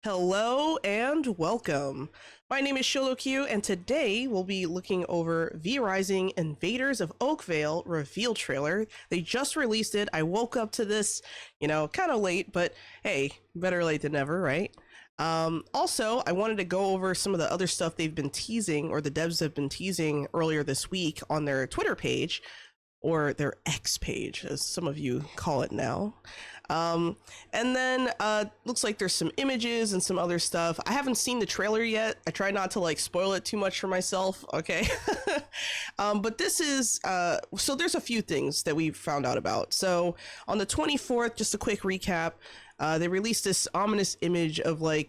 Hello and welcome. My name is SholoQ, and today we'll be looking over V-Rising Invaders of Oakvale reveal trailer. They just released it. I woke up to this, kind of late, but hey, better late than never, right? Also, I wanted to go over some of the other stuff they've been teasing, or the devs have been teasing earlier this week on their Twitter page, or their X page, as some of you call it now. And then looks like there's some images and some other stuff. I haven't seen the trailer yet. I try not to spoil it too much for myself, okay? But this is, so there's a few things that we found out about. So on the 24th, just a quick recap, they released this ominous image of a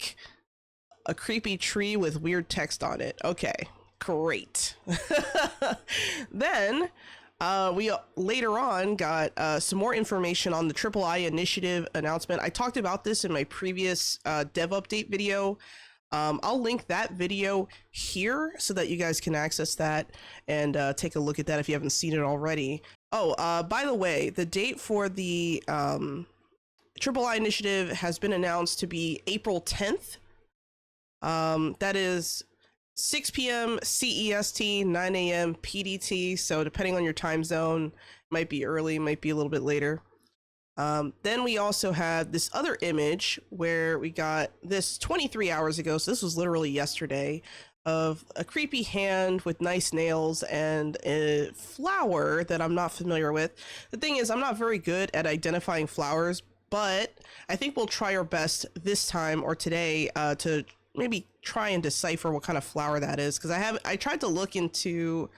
creepy tree with weird text on it. Okay, great. Then we later on got some more information on the III initiative announcement. I talked about this in my previous dev update video. I'll link that video here so that you guys can access that and take a look at that if you haven't seen it already. Oh, by the way, the date for the III initiative has been announced to be April 10th. That is 6 p.m. CEST, 9 a.m. PDT. So depending on your time zone, might be early, might be a little bit later. Then we also had this other image where we got this 23 hours ago. So this was literally yesterday, of a creepy hand with nice nails and a flower that I'm not familiar with. The thing is, I'm not very good at identifying flowers, but I think we'll try our best this time or today to maybe try and decipher what kind of flower that is, because I tried to look into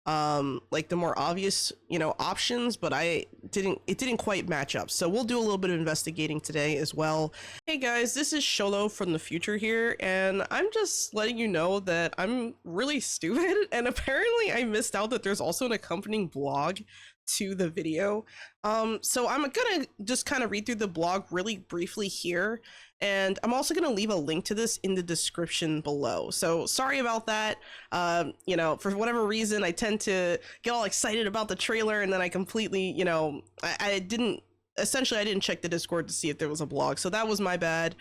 the more obvious options, but it didn't quite match up. So we'll do a little bit of investigating today as well. Hey guys, this is Sholo from the future here, and I'm just letting you know that I'm really stupid, and apparently I missed out that there's also an accompanying blog to the video. So I'm gonna just kind of read through the blog really briefly here, and I'm also gonna leave a link to this in the description below. So sorry about that. For whatever reason, I tend to get all excited about the trailer, and then I completely, I didn't check the Discord to see if there was a blog, so that was my bad.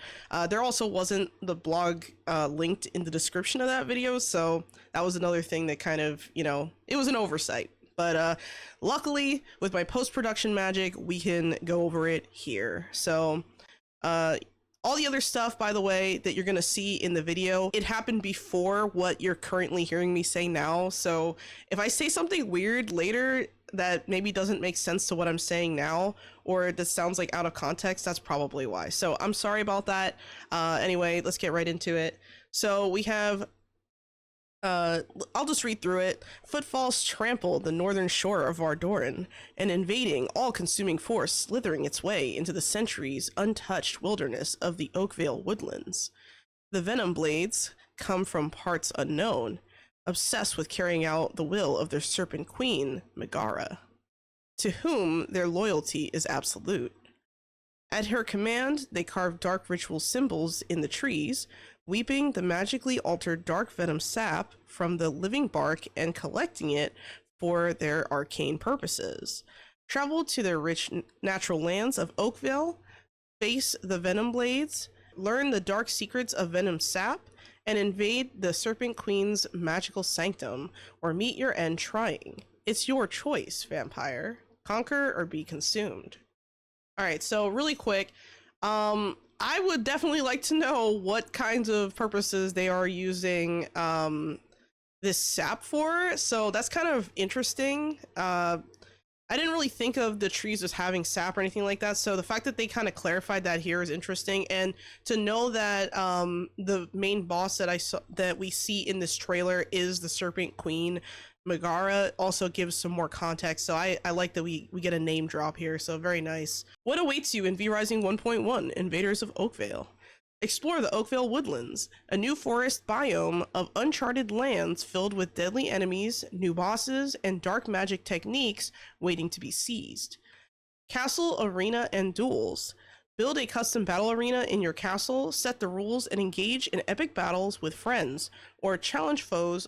There also wasn't the blog linked in the description of that video, so that was another thing that kind of, it was an oversight. But luckily, with my post-production magic, we can go over it here. So all the other stuff, by the way, that you're going to see in the video, it happened before what you're currently hearing me say now. So if I say something weird later that maybe doesn't make sense to what I'm saying now, or that sounds like out of context, that's probably why. So I'm sorry about that. Anyway, let's get right into it. So we have... I'll just read through it. Footfalls trample the northern shore of Vardoran, an invading, all-consuming force slithering its way into the centuries untouched wilderness of the Oakvale woodlands. The venom blades come from parts unknown, obsessed with carrying out the will of their serpent queen, Megara, to whom their loyalty is absolute. At her command, they carve dark ritual symbols in the trees, weeping the magically altered dark venom sap from the living bark and collecting it for their arcane purposes. Travel to their rich natural lands of Oakvale, face the venom blades, learn the dark secrets of venom sap, and invade the Serpent Queen's magical sanctum, or meet your end trying. It's your choice, vampire. Conquer or be consumed. Alright, so really quick, I would definitely like to know what kinds of purposes they are using this sap for. So that's kind of interesting. I didn't really think of the trees as having sap or anything like that. So the fact that they kind of clarified that here is interesting. And to know that the main boss that we see in this trailer is the Serpent Queen, Megara, also gives some more context. So I like that we get a name drop here. So very nice. What awaits you in V-Rising 1.1 Invaders of Oakvale? Explore the Oakvale Woodlands, a new forest biome of uncharted lands filled with deadly enemies, new bosses, and dark magic techniques waiting to be seized. Castle, arena, and duels. Build a custom battle arena in your castle, set the rules, and engage in epic battles with friends, or challenge foes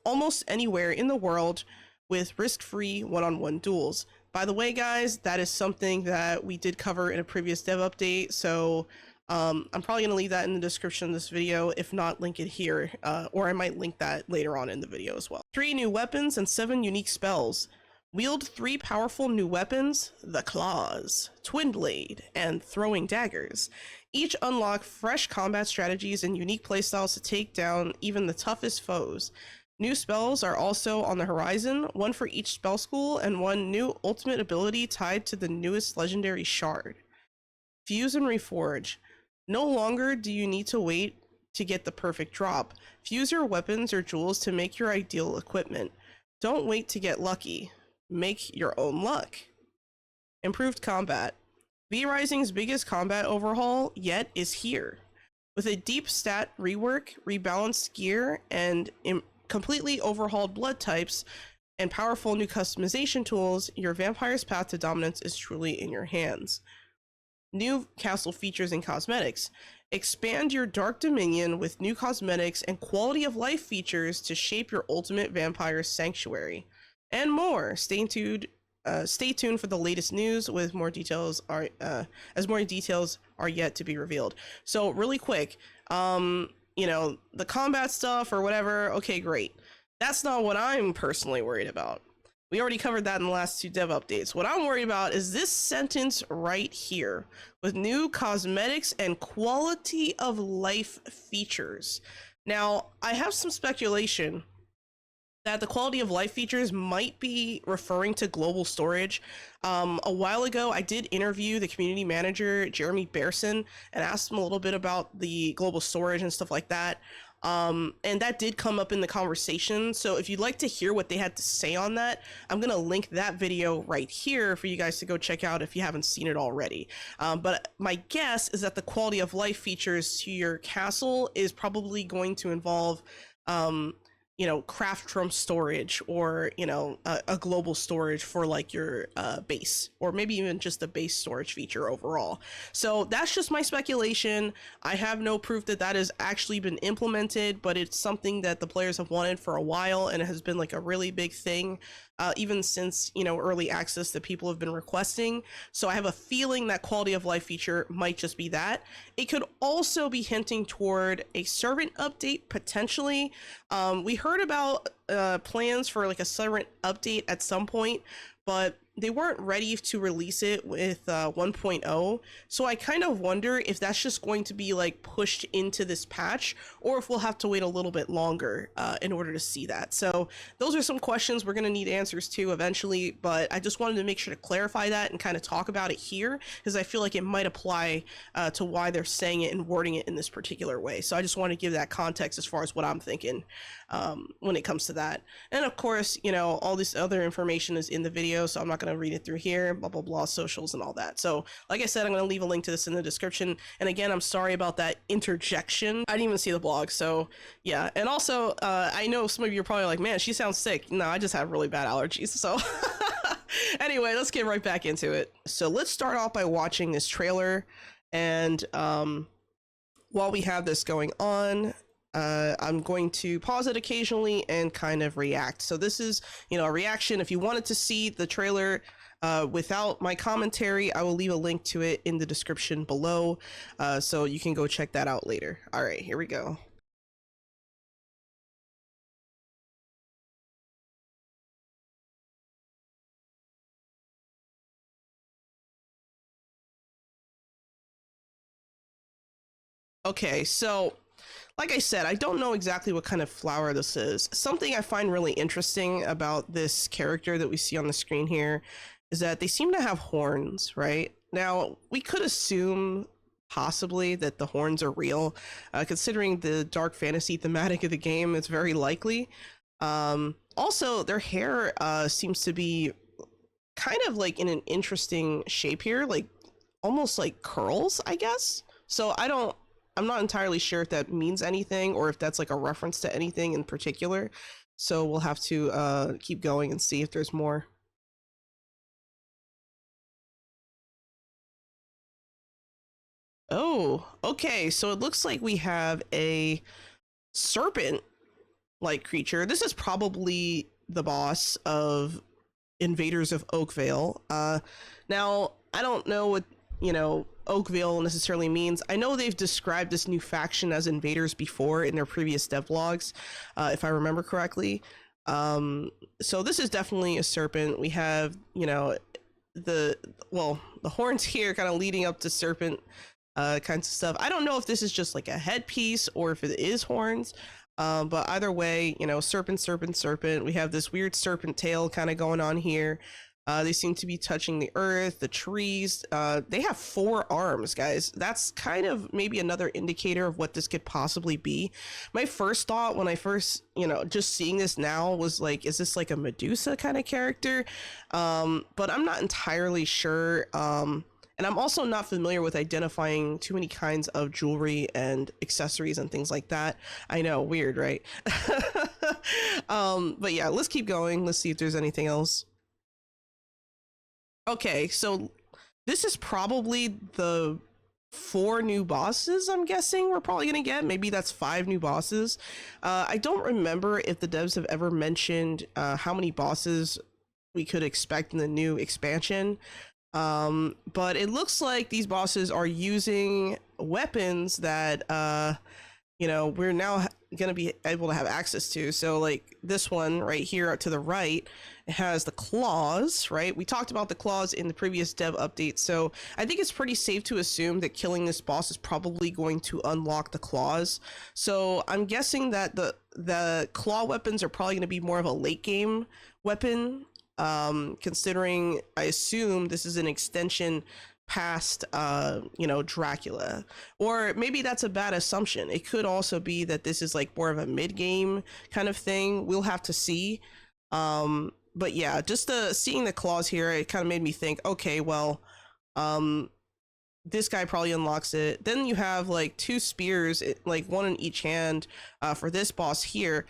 almost anywhere in the world with risk-free one-on-one duels. By the way, guys, that is something that we did cover in a previous dev update, so I'm probably going to leave that in the description of this video, if not link it here, or I might link that later on in the video as well. 3 new weapons and 7 unique spells. Wield 3 powerful new weapons, the Claws, Twin Blade, and Throwing Daggers. Each unlock fresh combat strategies and unique playstyles to take down even the toughest foes. New spells are also on the horizon, one for each spell school, and one new ultimate ability tied to the newest legendary shard. Fuse and Reforge. No longer do you need to wait to get the perfect drop. Fuse your weapons or jewels to make your ideal equipment. Don't wait to get lucky. Make your own luck. Improved combat. V-Rising's biggest combat overhaul yet is here. With a deep stat rework, rebalanced gear, and completely overhauled blood types, and powerful new customization tools, your vampire's path to dominance is truly in your hands. New castle features and cosmetics. Expand your Dark Dominion with new cosmetics and quality of life features to shape your ultimate vampire sanctuary. And more. Stay tuned for the latest news with more details as more details are yet to be revealed. So really quick, the combat stuff or whatever, okay, great. That's not what I'm personally worried about. We already covered that in the last 2 dev updates. What I'm worried about is this sentence right here, with new cosmetics and quality of life features. Now, I have some speculation that the quality of life features might be referring to global storage. A while ago, I did interview the community manager, Jeremy Bearson, and asked him a little bit about the global storage and stuff like that. And that did come up in the conversation. So if you'd like to hear what they had to say on that, I'm going to link that video right here for you guys to go check out if you haven't seen it already. But my guess is that the quality of life features to your castle is probably going to involve, craft room storage, or a global storage for like your base, or maybe even just a base storage feature overall. So that's just my speculation. I have no proof that that has actually been implemented, but it's something that the players have wanted for a while, and it has been like a really big thing even since early access that people have been requesting. So I have a feeling that quality of life feature might just be that. It could also be hinting toward a servant update potentially. We heard about plans for like a servant update at some point, but they weren't ready to release it with 1.0. So I kind of wonder if that's just going to be like pushed into this patch, or if we'll have to wait a little bit longer in order to see that. So those are some questions we're going to need answers to eventually, but I just wanted to make sure to clarify that and kind of talk about it here, because I feel like it might apply to why they're saying it and wording it in this particular way. So I just want to give that context as far as what I'm thinking when it comes to that. And of course, all this other information is in the video, so I'm not going to read it through here, blah blah blah, socials and all that. So like I said, I'm going to leave a link to this in the description. And again, I'm sorry about that interjection. I didn't even see the blog, so yeah. And also I know some of you are probably like, man, she sounds sick. No, I just have really bad allergies. So anyway, let's get right back into it. So let's start off by watching this trailer, and while we have this going on, I'm going to pause it occasionally and kind of react. So this is, a reaction. If you wanted to see the trailer without my commentary, I will leave a link to it in the description below, so you can go check that out later. All right, here we go. Okay, so like I said, I don't know exactly what kind of flower this is. Something I find really interesting about this character that we see on the screen here is that they seem to have horns, right? Now, we could assume possibly that the horns are real. Considering the dark fantasy thematic of the game, it's very likely. Also, their hair seems to be kind of like in an interesting shape here, like almost like curls, I guess. So I'm not entirely sure if that means anything or if that's like a reference to anything in particular. So we'll have to keep going and see if there's more. Oh, okay. So it looks like we have a serpent-like creature. This is probably the boss of Invaders of Oakvale. Now, I don't know what Oakville necessarily means. I know they've described this new faction as invaders before in their previous devlogs, if I remember correctly. So this is definitely a serpent. We have, the the horns here kind of leading up to serpent kinds of stuff. I don't know if this is just like a headpiece or if it is horns. But either way, serpent, serpent, serpent. We have this weird serpent tail kind of going on here. They seem to be touching the earth, the trees. They have 4 arms, guys. That's kind of maybe another indicator of what this could possibly be. My first thought when I first, just seeing this now was like, is this like a Medusa kind of character? But I'm not entirely sure. And I'm also not familiar with identifying too many kinds of jewelry and accessories and things like that. I know, weird, right? But yeah, let's keep going. Let's see if there's anything else. Okay, so this is probably the 4 new bosses I'm guessing we're probably gonna get. Maybe that's 5 new bosses. I don't remember if the devs have ever mentioned how many bosses we could expect in the new expansion. But it looks like these bosses are using weapons that we're now going to be able to have access to. So like this one right here to the right, it has the claws, right? We talked about the claws in the previous dev update. So I think it's pretty safe to assume that killing this boss is probably going to unlock the claws. So I'm guessing that the claw weapons are probably going to be more of a late game weapon. Considering I assume this is an extension past Dracula, or maybe that's a bad assumption. It could also be that this is like more of a mid-game kind of thing. We'll have to see. But yeah, just seeing the claws here, it kind of made me think, okay, well, this guy probably unlocks it. Then you have like 2 spears, like one in each hand, for this boss here.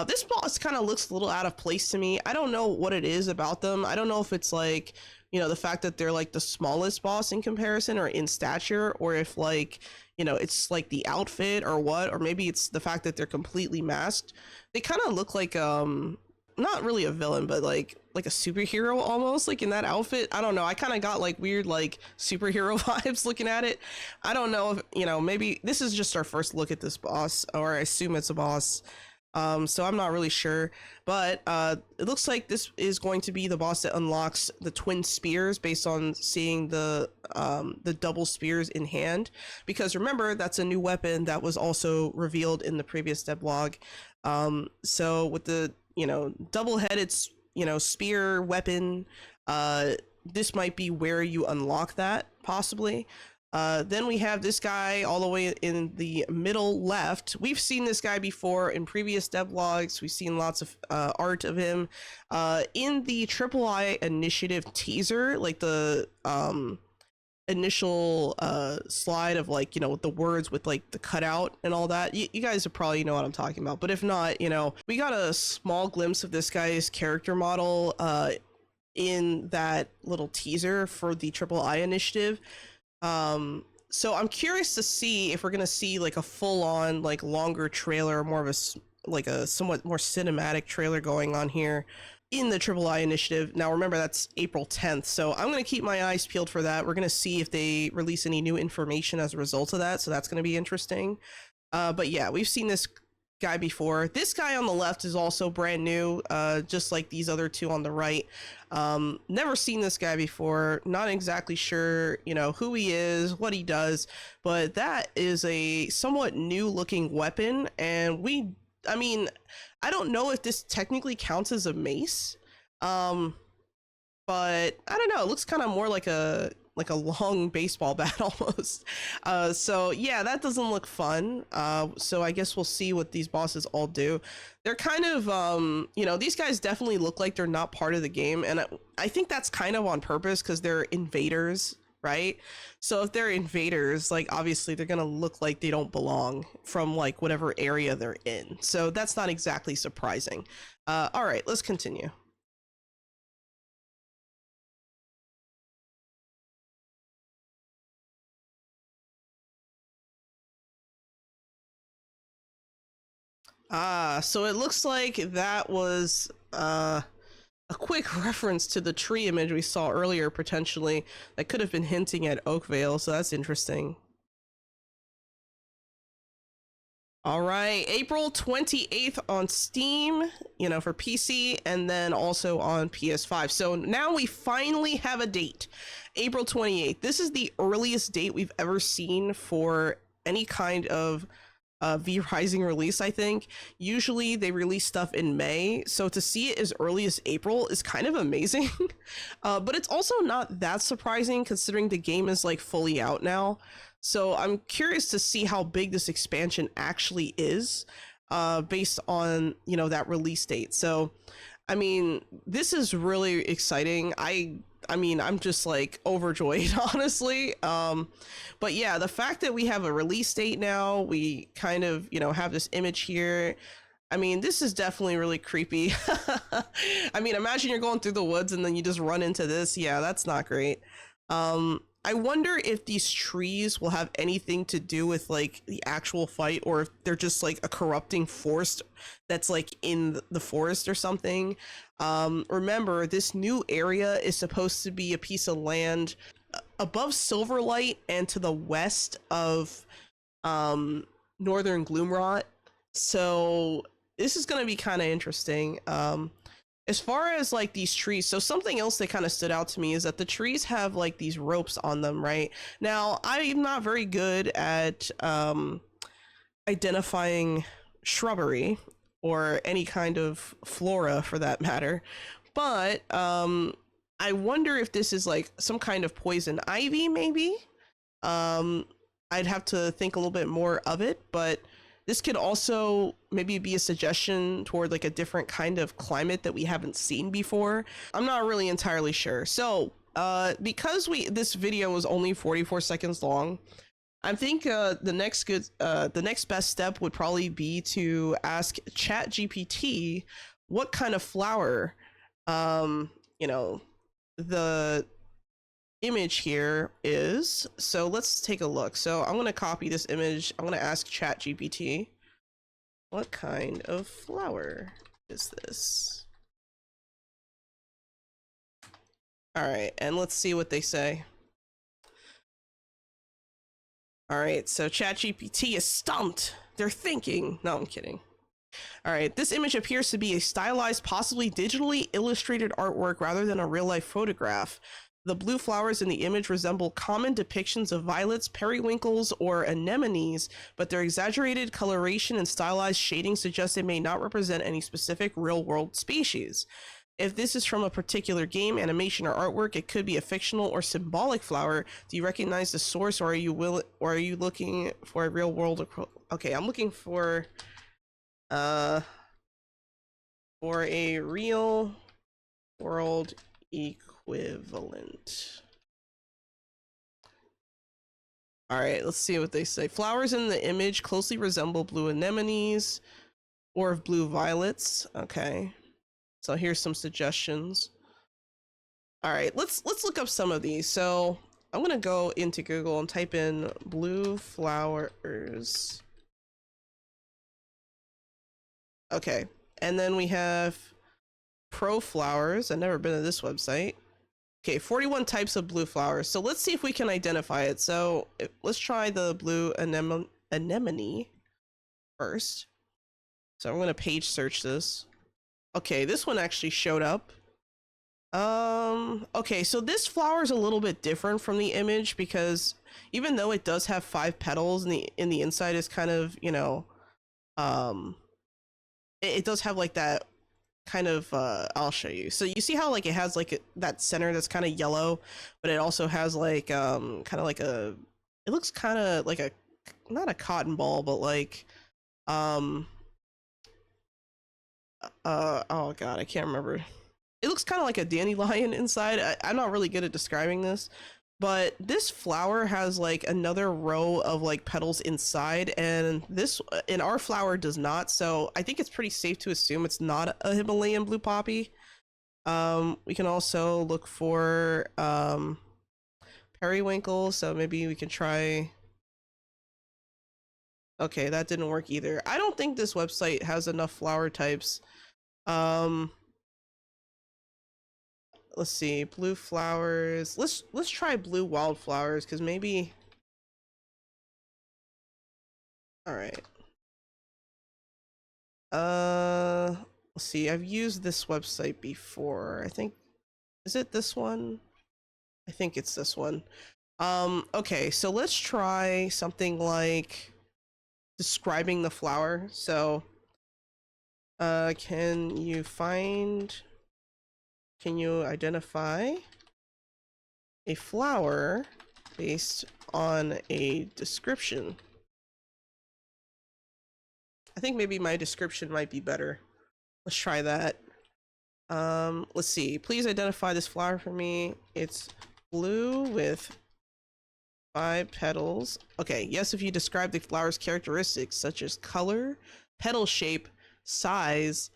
This boss kind of looks a little out of place to me. I don't know what it is about them. I don't know if it's like, the fact that they're like the smallest boss in comparison or in stature, or if like, it's like the outfit or what, or maybe it's the fact that they're completely masked. They kind of look like, not really a villain, but like a superhero almost, like in that outfit. I don't know. I kind of got like weird, like superhero vibes looking at it. I don't know if, maybe this is just our first look at this boss, or I assume it's a boss. So I'm not really sure, but it looks like this is going to be the boss that unlocks the twin spears based on seeing the double spears in hand, because remember, that's a new weapon that was also revealed in the previous devlog. So with the double-headed spear weapon, this might be where you unlock that possibly. Then we have this guy all the way in the middle left. We've seen this guy before in previous devlogs. We've seen lots of art of him in the III initiative teaser, like the initial slide of like the words with like the cutout and all that. You guys will probably know what I'm talking about, but if not, we got a small glimpse of this guy's character model in that little teaser for the III initiative. So I'm curious to see if we're gonna see like a full-on like longer trailer, more of a somewhat more cinematic trailer going on here in the III initiative. Now remember, that's April 10th, so I'm gonna keep my eyes peeled for that. We're gonna see if they release any new information as a result of that, so that's gonna be interesting. But yeah, we've seen this guy before. This guy on the left is also brand new, just like these other 2 on the right. Never seen this guy before, not exactly sure who he is, what he does, but that is a somewhat new looking weapon. And I mean, I don't know if this technically counts as a mace, but I don't know, it looks kind of more like a long baseball bat almost. So yeah, that doesn't look fun. So I guess we'll see what these bosses all do. They're kind of, these guys definitely look like they're not part of the game. And I think that's kind of on purpose because they're invaders, right? So if they're invaders, like obviously they're going to look like they don't belong from like whatever area they're in. So that's not exactly surprising. All right, let's continue. So it looks like that was a quick reference to the tree image we saw earlier, potentially, that could have been hinting at Oakvale, so that's interesting. All right, April 28th on Steam, you know, for PC, and then also on PS5. So now we finally have a date, April 28th. This is the earliest date we've ever seen for any kind of V Rising release, I think. Usually they release stuff in May, so to see it as early as April is kind of amazing. But it's also not that surprising considering the game is like fully out now. So I'm curious to see how big this expansion actually is, based on, you know, that release date. So, I mean, this is really exciting. I mean, I'm just like overjoyed, honestly. But yeah, the fact that we have a release date now, we kind of, you know, have this image here. I mean, this is definitely really creepy. I mean, imagine you're going through the woods and then you just run into this. Yeah, that's not great. I wonder if these trees will have anything to do with like the actual fight, or if they're just like a corrupting force that's like in the forest or something. Remember, this new area is supposed to be a piece of land above Silverlight and to the west of Northern Gloomrot. So this is going to be kind of interesting. As far as like these trees, so something else that kind of stood out to me is that the trees have like these ropes on them, right? Now, I'm not very good at identifying shrubbery or any kind of flora for that matter, but I wonder if this is like some kind of poison ivy, maybe. I'd have to think a little bit more of it, but this could also maybe be a suggestion toward like a different kind of climate that we haven't seen before. I'm not really entirely sure. So, because this video was only 44 seconds long, I think the next best step would probably be to ask ChatGPT what kind of flower, you know, the image here is. So let's take a look. So I'm going to copy this image. I'm going to ask ChatGPT, what kind of flower is this? All right, and let's see what they say. All right, so ChatGPT is stumped. They're thinking. No, I'm kidding. All right, this image appears to be a stylized, possibly digitally illustrated artwork rather than a real-life photograph. The blue flowers in the image resemble common depictions of violets, periwinkles, or anemones, but their exaggerated coloration and stylized shading suggest they may not represent any specific real-world species. If this is from a particular game, animation, or artwork, it could be a fictional or symbolic flower. Do you recognize the source, or are you looking for a real-world? Okay, I'm looking for a real-world equivalent. All right, let's see what they say. Flowers in the image closely resemble blue anemones or blue violets. Okay, so here's some suggestions. All right, let's look up some of these. So I'm gonna go into Google and type in blue flowers. Okay, and then we have Pro Flowers. I've never been to this website. Okay, 41 types of blue flowers. So let's see if we can identify it. So let's try the blue anemone first. So I'm going to page search this. Okay, this one actually showed up. Okay, so this flower is a little bit different from the image because even though it does have 5 petals and the inside is kind of, you know, it does have like that kind of I'll show you. So you see how like it has like that center that's kind of yellow, but it also has like kind of like it looks kind of like a, not a cotton ball, but like oh god, I can't remember. It looks kind of like a dandelion inside. I'm not really good at describing this, but this flower has like another row of like petals inside, and this in our flower does not. So I think it's pretty safe to assume it's not a Himalayan blue poppy. We can also look for periwinkle, so maybe we can try. Okay, that didn't work either. I don't think this website has enough flower types. let's see, blue flowers. Let's try blue wildflowers, because maybe. All right. Let's see. I've used this website before. I think, is it this one? I think it's this one. Okay, so let's try something like describing the flower. So, can you identify a flower based on a description? I think maybe my description might be better. Let's try that. Let's see. Please identify this flower for me. It's blue with 5 petals. Okay, yes, if you describe the flower's characteristics such as color, petal shape, size,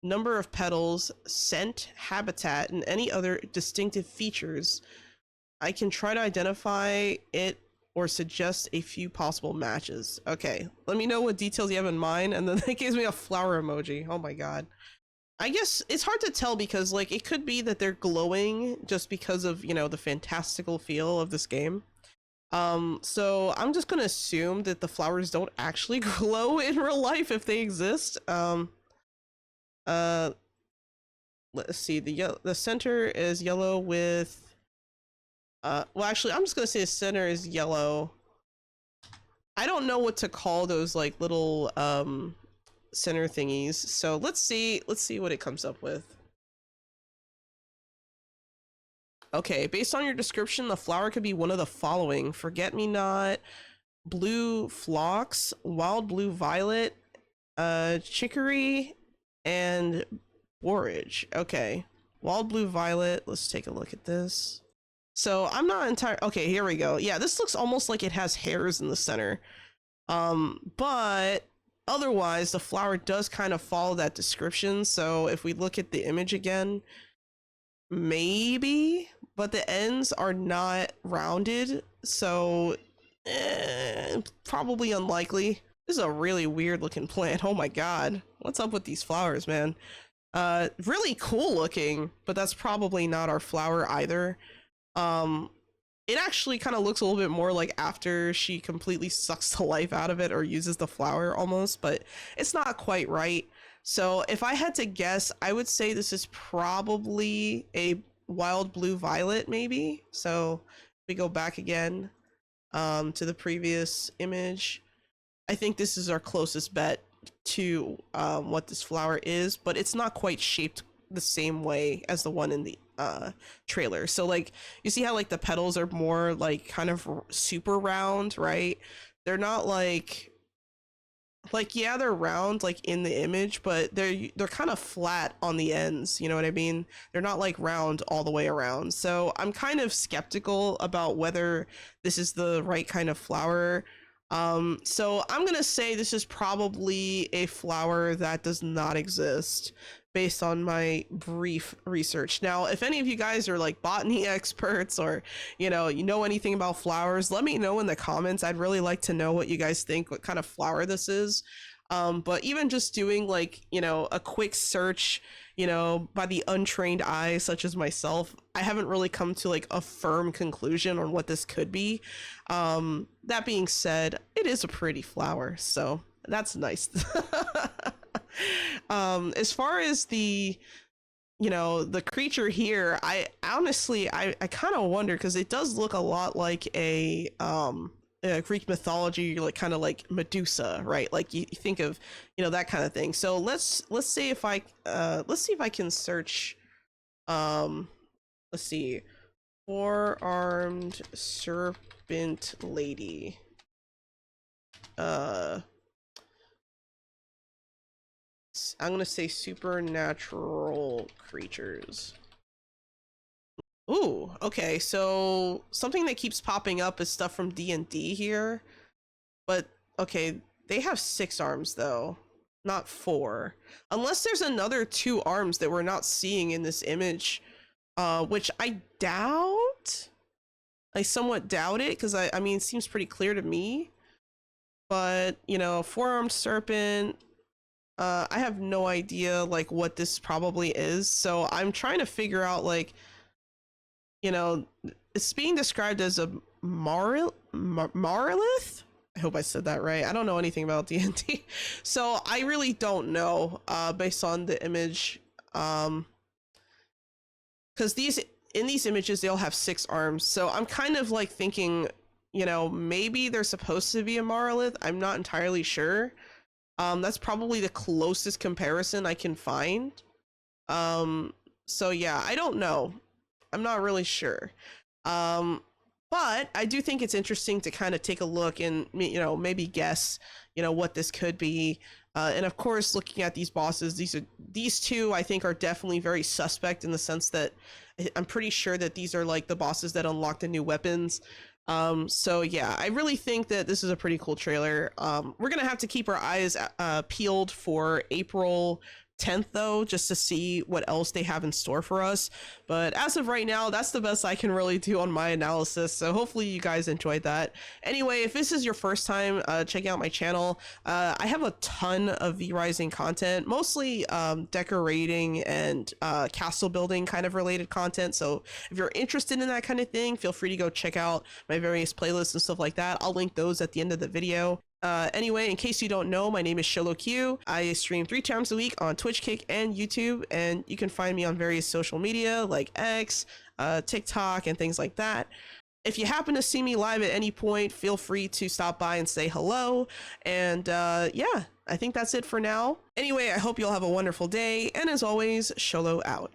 number of petals, scent, habitat, and any other distinctive features, I can try to identify it or suggest a few possible matches. Okay, let me know what details you have in mind, and then it gives me a flower emoji. Oh my god. I guess it's hard to tell because, like, it could be that they're glowing just because of, you know, the fantastical feel of this game. So I'm just gonna assume that the flowers don't actually glow in real life if they exist. Uh, let's see, the center is yellow with, well, actually, I'm just gonna say the center is yellow. I don't know what to call those, like, little, center thingies. So let's see what it comes up with. Okay, based on your description, the flower could be one of the following: forget-me-not, blue phlox, wild blue violet, chicory, and borage. Okay, wild blue violet. Let's take a look at this. So I'm not entirely okay. Here we go. Yeah, this looks almost like it has hairs in the center. But otherwise, the flower does kind of follow that description. So if we look at the image again, maybe, but the ends are not rounded, so probably unlikely. This is a really weird looking plant. Oh my god, what's up with these flowers, man? Really cool looking, but that's probably not our flower either. It actually kind of looks a little bit more like after she completely sucks the life out of it or uses the flower almost, but it's not quite right. So if I had to guess, I would say this is probably a wild blue violet, maybe. So we go back again to the previous image. I think this is our closest bet to what this flower is, but it's not quite shaped the same way as the one in the trailer. So like you see how like the petals are more like kind of super round, right? They're not like yeah, they're round like in the image, but they're kind of flat on the ends, you know what I mean? They're not like round all the way around. So I'm kind of skeptical about whether this is the right kind of flower. So I'm gonna say this is probably a flower that does not exist based on my brief research. Now, if any of you guys are like botany experts or, you know anything about flowers, let me know in the comments. I'd really like to know what you guys think, what kind of flower this is. But even just doing like, a quick search, by the untrained eye, such as myself, I haven't really come to like a firm conclusion on what this could be. That being said, it is a pretty flower, so that's nice. As far as the creature here, I honestly I kind of wonder, because it does look a lot like a Greek mythology, like kind of like Medusa, right? Like you think of that kind of thing. So let's see if I can search. Let's see, 4-armed serpent lady. I'm gonna say supernatural creatures. Ooh, okay, so something that keeps popping up is stuff from D&D here. But, okay, they have 6 arms, though, not 4. Unless there's another 2 arms that we're not seeing in this image, which I doubt. I somewhat doubt it, because, I mean, it seems pretty clear to me. But, 4-armed serpent, I have no idea, like, what this probably is. So I'm trying to figure out, like, you know, it's being described as a Marlith. I hope I said that right. I don't know anything about D&D, so I really don't know based on the image. Because in these images they'll have 6 arms, so I'm kind of like thinking, you know, maybe they're supposed to be a monolith. I'm not entirely sure. That's probably the closest comparison I can find. So yeah, I don't know. I'm not really sure. But I do think it's interesting to kind of take a look and, you know, maybe guess, you know, what this could be. And of course, looking at these bosses, these two I think are definitely very suspect in the sense that I'm pretty sure that these are like the bosses that unlock the new weapons. So yeah, I really think that this is a pretty cool trailer. We're gonna have to keep our eyes peeled for April 10th though, just to see what else they have in store for us. But as of right now, that's the best I can really do on my analysis, so hopefully you guys enjoyed that. Anyway, if this is your first time checking out my channel, I have a ton of V-Rising content, mostly decorating and castle building kind of related content. So if you're interested in that kind of thing, feel free to go check out my various playlists and stuff like that. I'll link those at the end of the video. Anyway, in case you don't know, my name is SholoQ. I stream 3 times a week on Twitch, Kick, and YouTube, and you can find me on various social media like X, TikTok, and things like that. If you happen to see me live at any point, feel free to stop by and say hello. And yeah, I think that's it for now. Anyway, I hope you'll have a wonderful day, and as always, Sholo out.